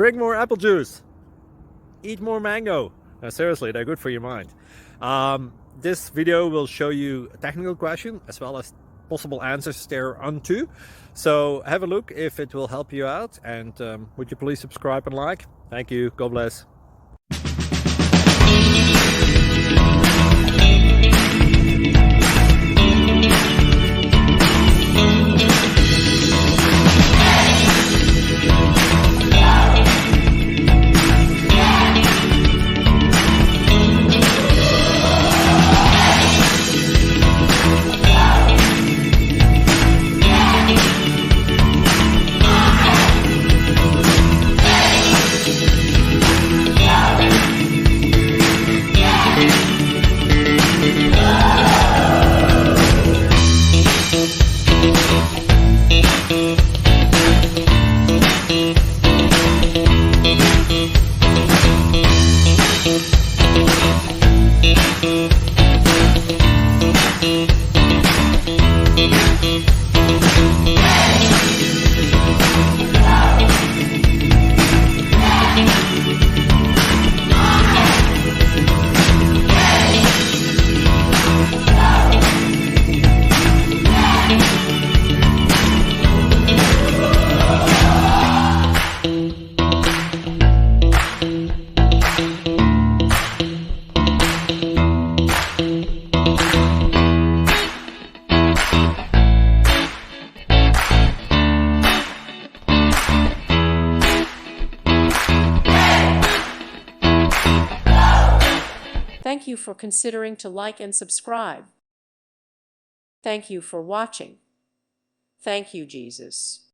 Drink more apple juice. Eat more mango. No, seriously, they're good for your mind. This video will show you a technical question as well as possible answers thereunto. So have a look if it will help you out, and would you please subscribe and like? Thank you. God bless. Thank you for considering to like and subscribe. Thank you for watching. Thank you, Jesus.